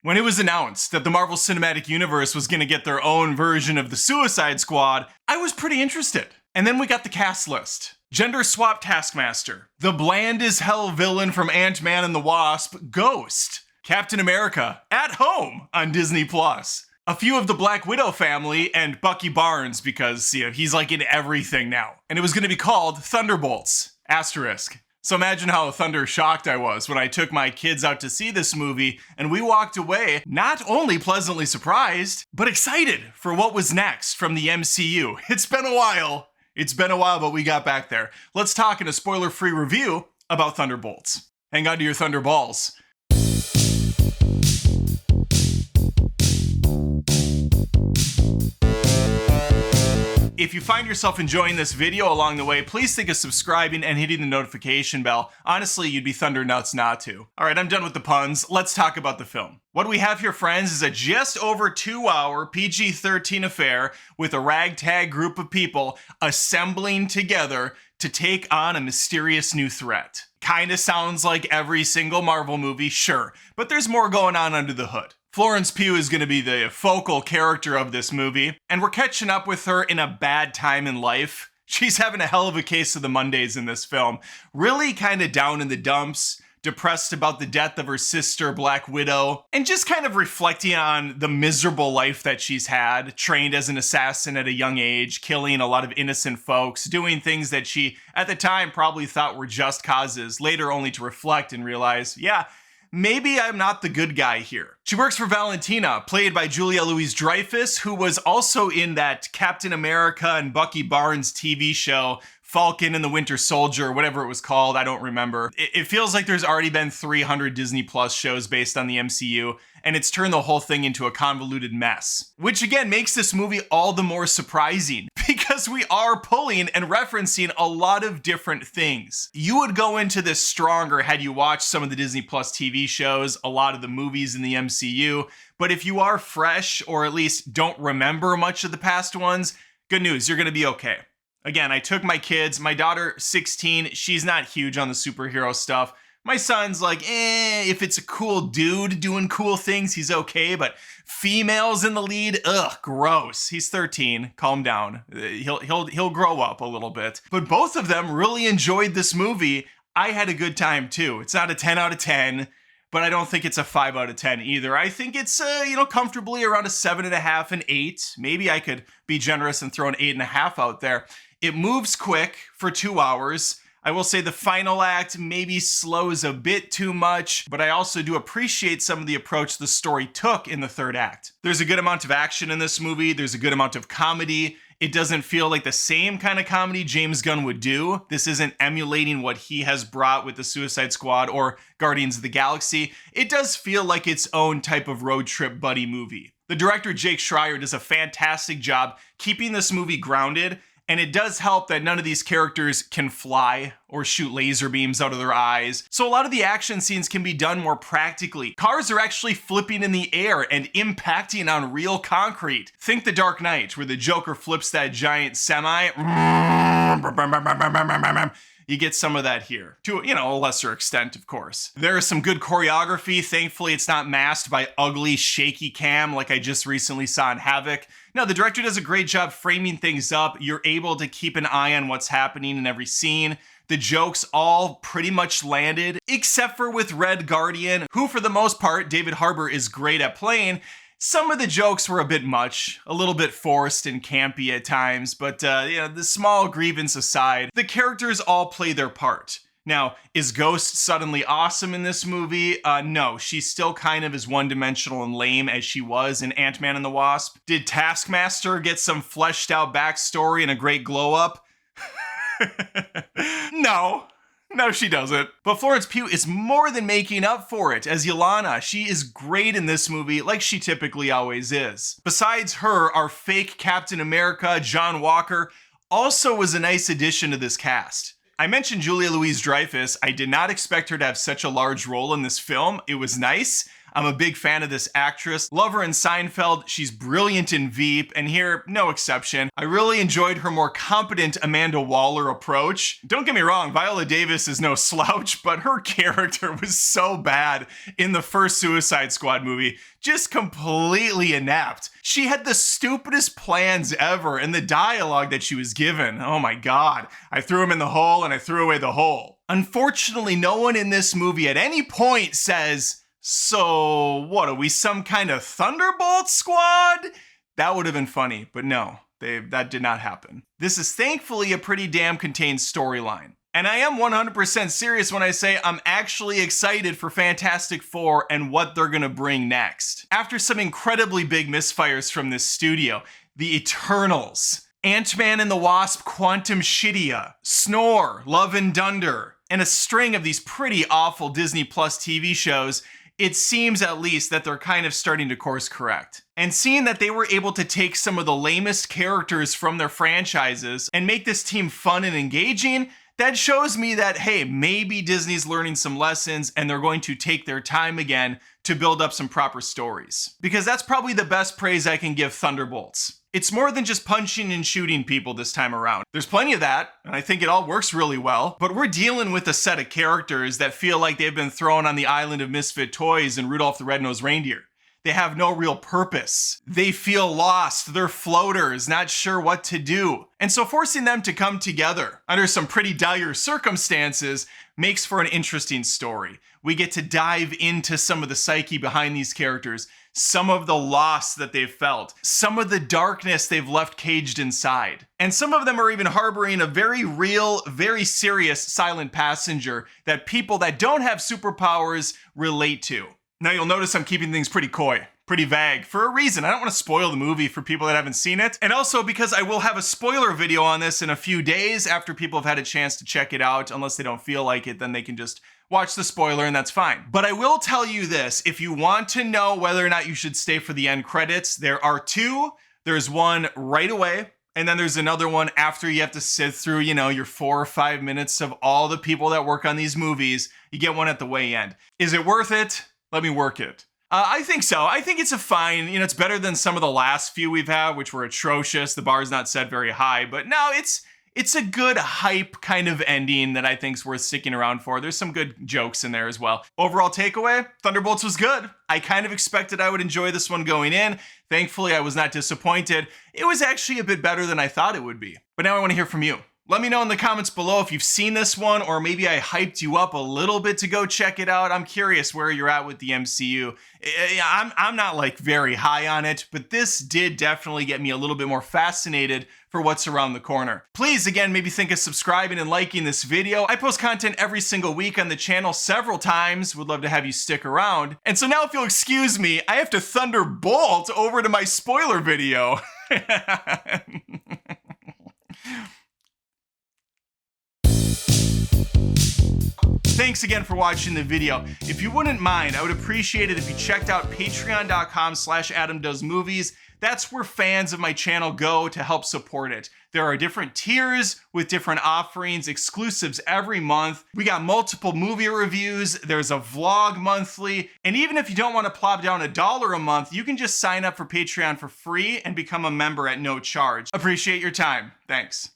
When it was announced that the Marvel Cinematic Universe was going to get their own version of the Suicide Squad, I was pretty interested. And then we got the cast list. Gender swap Taskmaster, the bland as hell villain from Ant-Man and the Wasp, Ghost, Captain America, at home on Disney+, a few of the Black Widow family, and Bucky Barnes because, he's like in everything now. And it was going to be called Thunderbolts, asterisk. So imagine how thunder shocked I was when I took my kids out to see this movie and we walked away not only pleasantly surprised, but excited for what was next from the MCU. It's been a while, but we got back there. Let's talk in a spoiler-free review about Thunderbolts. Hang on to your Thunderballs. If you find yourself enjoying this video along the way, please think of subscribing and hitting the notification bell. Honestly, you'd be thunder nuts not to. All right, I'm done with the puns. Let's talk about the film. What we have here, friends, is a just over 2-hour PG-13 affair with a ragtag group of people assembling together to take on a mysterious new threat. Kinda sounds like every single Marvel movie, sure, but there's more going on under the hood. Florence Pugh is going to be the focal character of this movie, and we're catching up with her in a bad time in life. She's having a hell of a case of the Mondays in this film. Really kind of down in the dumps, depressed about the death of her sister, Black Widow, and just kind of reflecting on the miserable life that she's had, trained as an assassin at a young age, killing a lot of innocent folks, doing things that she, at the time, probably thought were just causes, later only to reflect and realize, maybe I'm not the good guy here. She works for Valentina, played by Julia Louis-Dreyfus, who was also in that Captain America and Bucky Barnes TV show, Falcon and the Winter Soldier, whatever it was called, I don't remember. It feels like there's already been 300 Disney Plus shows based on the MCU, and it's turned the whole thing into a convoluted mess. Which again makes this movie all the more surprising, because we are pulling and referencing a lot of different things. You would go into this stronger had you watched some of the Disney Plus TV shows, a lot of the movies in the MCU, but if you are fresh, or at least don't remember much of the past ones, good news, you're gonna be okay. Again, I took my kids, my daughter, 16, she's not huge on the superhero stuff. My son's like, if it's a cool dude doing cool things, he's okay, but females in the lead, ugh, gross. He's 13, calm down. He'll grow up a little bit. But both of them really enjoyed this movie. I had a good time too. It's not a 10 out of 10, but I don't think it's a 5 out of 10 either. I think it's, comfortably around a 7.5 and 8. Maybe I could be generous and throw an 8.5 out there. It moves quick for 2 hours. I will say the final act maybe slows a bit too much, but I also do appreciate some of the approach the story took in the third act. There's a good amount of action in this movie. There's a good amount of comedy. It doesn't feel like the same kind of comedy James Gunn would do. This isn't emulating what he has brought with the Suicide Squad or Guardians of the Galaxy. It does feel like its own type of road trip buddy movie. The director, Jake Schreier, does a fantastic job keeping this movie grounded. And it does help that none of these characters can fly or shoot laser beams out of their eyes. So a lot of the action scenes can be done more practically. Cars are actually flipping in the air and impacting on real concrete. Think The Dark Knight, where the Joker flips that giant semi. You get some of that here, to a lesser extent, of course. There is some good choreography. Thankfully, it's not masked by ugly, shaky cam like I just recently saw in Havoc. No, the director does a great job framing things up. You're able to keep an eye on what's happening in every scene. The jokes all pretty much landed, except for with Red Guardian, who for the most part, David Harbour is great at playing. Some of the jokes were a bit much, a little bit forced and campy at times, but the small grievance aside, the characters all play their part. Now, is Ghost suddenly awesome in this movie? No, she's still kind of as one-dimensional and lame as she was in Ant-Man and the Wasp. Did Taskmaster get some fleshed out backstory and a great glow-up? No, she doesn't. But Florence Pugh is more than making up for it as Yelena. She is great in this movie, like she typically always is. Besides her, our fake Captain America, John Walker, also was a nice addition to this cast. I mentioned Julia Louis-Dreyfus. I did not expect her to have such a large role in this film. It was nice. I'm a big fan of this actress. Love her in Seinfeld. She's brilliant in Veep, and here, no exception. I really enjoyed her more competent Amanda Waller approach. Don't get me wrong, Viola Davis is no slouch, but her character was so bad in the first Suicide Squad movie. Just completely inept. She had the stupidest plans ever, and the dialogue that she was given, oh my god. I threw him in the hole and I threw away the hole. Unfortunately, no one in this movie at any point says, so what, are we some kind of Thunderbolts squad? That would have been funny, but no, that did not happen. This is thankfully a pretty damn contained storyline. And I am 100% serious when I say I'm actually excited for Fantastic Four and what they're gonna bring next. After some incredibly big misfires from this studio, the Eternals, Ant-Man and the Wasp Quantum Shidia, Snore, Love and Dunder, and a string of these pretty awful Disney Plus TV shows, it seems at least that they're kind of starting to course correct. And seeing that they were able to take some of the lamest characters from their franchises and make this team fun and engaging, that shows me that, hey, maybe Disney's learning some lessons and they're going to take their time again to build up some proper stories. Because that's probably the best praise I can give Thunderbolts. It's more than just punching and shooting people this time around. There's plenty of that, and I think it all works really well, but we're dealing with a set of characters that feel like they've been thrown on the island of misfit toys in Rudolph the Red-Nosed Reindeer. They have no real purpose. They feel lost. They're floaters, not sure what to do. And so forcing them to come together under some pretty dire circumstances makes for an interesting story. We get to dive into some of the psyche behind these characters, some of the loss that they've felt, some of the darkness they've left caged inside. And some of them are even harboring a very real, very serious silent passenger that people that don't have superpowers relate to. Now you'll notice I'm keeping things pretty coy, pretty vague, for a reason. I don't want to spoil the movie for people that haven't seen it. And also because I will have a spoiler video on this in a few days after people have had a chance to check it out. Unless they don't feel like it, then they can just watch the spoiler and that's fine. But I will tell you this, if you want to know whether or not you should stay for the end credits, there are two. There's one right away, and then there's another one after you have to sit through, your 4 or 5 minutes of all the people that work on these movies. You get one at the way end. Is it worth it? Let me work it. I think so. I think it's a fine, it's better than some of the last few we've had, which were atrocious. The bar's not set very high, but no, it's a good hype kind of ending that I think's worth sticking around for. There's some good jokes in there as well. Overall takeaway, Thunderbolts was good. I kind of expected I would enjoy this one going in. Thankfully, I was not disappointed. It was actually a bit better than I thought it would be. But now I want to hear from you. Let me know in the comments below if you've seen this one, or maybe I hyped you up a little bit to go check it out. I'm curious where you're at with the MCU. I'm not like very high on it, but this did definitely get me a little bit more fascinated for what's around the corner. Please, again, maybe think of subscribing and liking this video. I post content every single week on the channel several times. Would love to have you stick around. And so now if you'll excuse me, I have to thunderbolt over to my spoiler video. Thanks again for watching the video. If you wouldn't mind, I would appreciate it if you checked out patreon.com/AdamDoesMovies. That's where fans of my channel go to help support it. There are different tiers with different offerings, exclusives every month. We got multiple movie reviews. There's a vlog monthly. And even if you don't want to plop down $1 a month, you can just sign up for Patreon for free and become a member at no charge. Appreciate your time. Thanks.